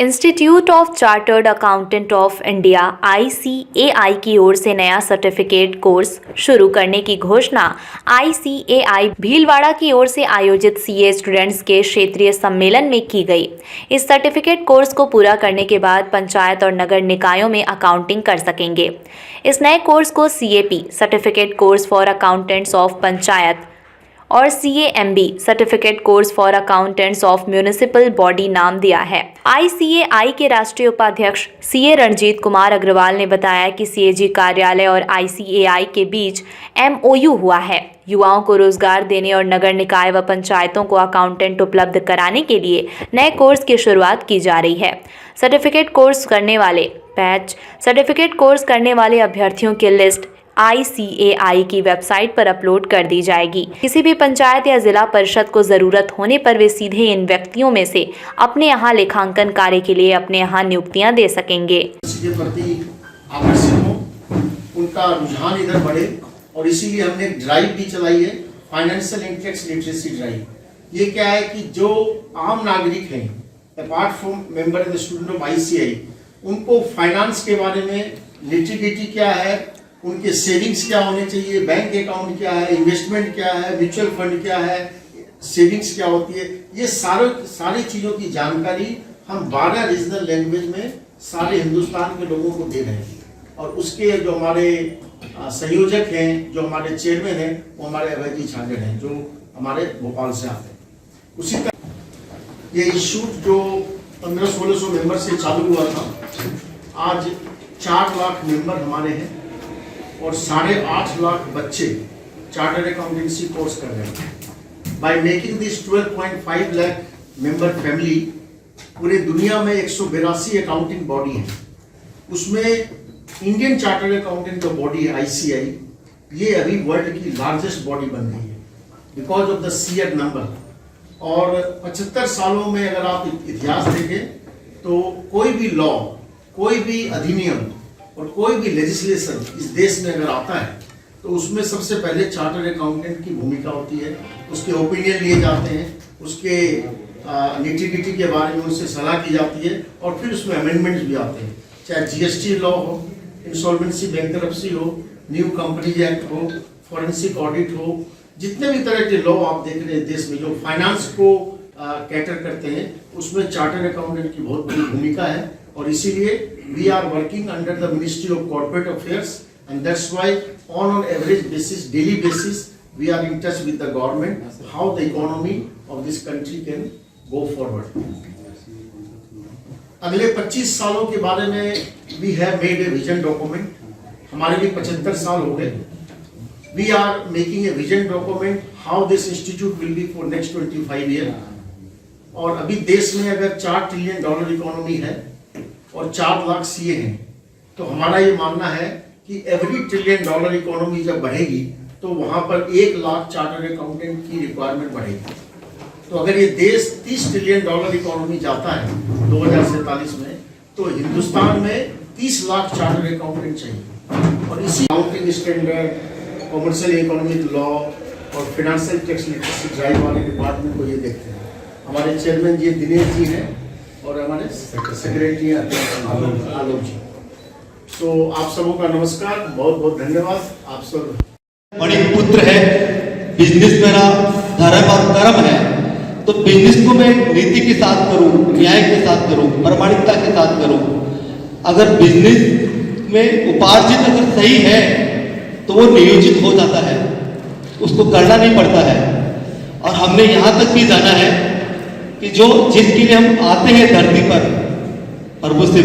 Institute of chartered accountant of India ICAI की ओर से नया सर्टिफिकेट कोर्स शुरू करने की घोषणा ICAI भीलवाड़ा की ओर से आयोजित CA स्टूडेंट्स के क्षेत्रीय सम्मेलन में की गई। इस सर्टिफिकेट कोर्स को पूरा करने के बाद पंचायत और नगर निकायों में अकाउंटिंग कर सकेंगे। इस नए कोर्स को CAP certificate course for accountants of panchayat और CAMB certificate course for accountants of municipal body नाम दिया है। ICAI के राष्ट्रीय उपाध्यक्ष CA रणजीत कुमार अग्रवाल ने बताया कि CAG कार्यालय और ICAI के बीच MOU हुआ है। युवाओं को रोजगार देने और नगर निकाय व पंचायतों को अकाउंटेंट उपलब्ध कराने के लिए नए कोर्स की शुरुआत की जा रही है। सर्टिफिकेट कोर्स करने वाले अभ्यर्थियों की लिस्ट ICAI की वेबसाइट पर अपलोड कर दी जाएगी। किसी भी पंचायत या जिला परिषद को जरूरत होने पर वे सीधे इन व्यक्तियों में से अपने यहाँ लेखांकन कार्य के लिए अपने यहाँ नियुक्तियाँ दे सकेंगे। इसके प्रति आकर्षित हो, उनका रुझान इधर बढ़े और इसीलिए हमने एक ड्राइव भी चलाई है, financial and tax literacy drive. ये क्या है कि जो आम नागरिक हैं apart from member and student of ICAI, उनको फाइनेंस के बारे में निटी-गिटी क्या है, उनके सेविंग्स क्या होने चाहिए, बैंक अकाउंट क्या है, इन्वेस्टमेंट क्या है, म्यूचुअल फंड क्या है, सेविंग्स क्या होती है, ये सारी चीज़ों की जानकारी हम 12 रीजनल लैंग्वेज में सारे हिंदुस्तान के लोगों को दे रहे हैं। और उसके जो हमारे संयोजक हैं, जो हमारे चेयरमैन हैं, वो हमारे अभय जी छाजड़ हैं, जो हमारे भोपाल से आते हैं। उसी तरह ये इंस्टीट्यूट जो 1500-1600 मेंबर से चालू हुआ था, आज 4 लाख मेंबर हमारे हैं और 8.5 लाख बच्चे चार्टर्ड अकाउंटेंसी कोर्स कर रहे हैं। By making this 12.5 lakh member family, पूरे दुनिया में 182 अकाउंटिंग बॉडी है, उसमें इंडियन चार्टर्ड अकाउंटेंट जो बॉडी है ICAI, ये अभी वर्ल्ड की लार्जेस्ट बॉडी बन गई है because of the sheer number. और 75 सालों में अगर आप इतिहास देखें तो कोई भी लॉ, कोई भी अधिनियम और कोई भी लेजिस्लेशन इस देश में अगर आता है तो उसमें सबसे पहले चार्टर्ड अकाउंटेंट की भूमिका होती है। उसके ओपिनियन लिए जाते हैं, उसके निटी-गिटी के बारे में उनसे सलाह की जाती है और फिर उसमें अमेंडमेंट्स भी आते हैं, चाहे GST लॉ हो, इंसॉल्वेंसी बैंकरप्सी हो, न्यू कंपनीज एक्ट हो, फॉरेंसिक ऑडिट हो, जितने भी तरह के लॉ आप देख रहे हैं देश में जो फाइनेंस को कैटर करते हैं, उसमें चार्टर्ड अकाउंटेंट की बहुत बड़ी भूमिका है। और इसीलिए we are working under the Ministry of Corporate Affairs and that's why on average basis, daily basis, we are in touch with the government how the economy of this country can go forward. अगले 25 सालों के बारे में we have made a vision document. हमारे लिए 75 साल हो गए। We are making a vision document how this institute will be for next 25 years. और अभी देश में अगर $4 ट्रिलियन इकोनॉमी है और 4 लाख CA हैं, तो हमारा ये मानना है कि एवरी $1 ट्रिलियन इकोनॉमी जब बढ़ेगी तो वहां पर 1 लाख चार्टर्ड अकाउंटेंट की रिक्वायरमेंट बढ़ेगी। तो अगर ये देश $30 ट्रिलियन इकोनॉमी जाता है 2047 में, तो हिंदुस्तान में 30 लाख चार्टर्ड अकाउंटेंट चाहिए। और इसी accounting standard, commercial economic law और फाइनेंशियल टैक्स लिटरेसी ड्राइव वाले डिपार्टमेंट को ये देखते हैं। हमारे चेयरमैन जी दिनेश जी हैं और हमारे सेक्रेटरी आलोक जी। तो आप सबों का नमस्कार, बहुत बहुत धन्यवाद। आप सब बड़ी पुत्र है, बिजनेस मेरा धर्म और कर्म है, तो बिजनेस को मैं नीति के साथ करूं, न्याय के साथ करूं, प्रामाणिकता के साथ करूं। अगर बिजनेस में उपार्जित अगर सही है तो वो नियोजित हो जाता है, उसको करना नहीं पड़ता है। और हमने यहाँ तक भी जाना है कि जो जिसके लिए हम आते हैं धरती पर, प्रभु से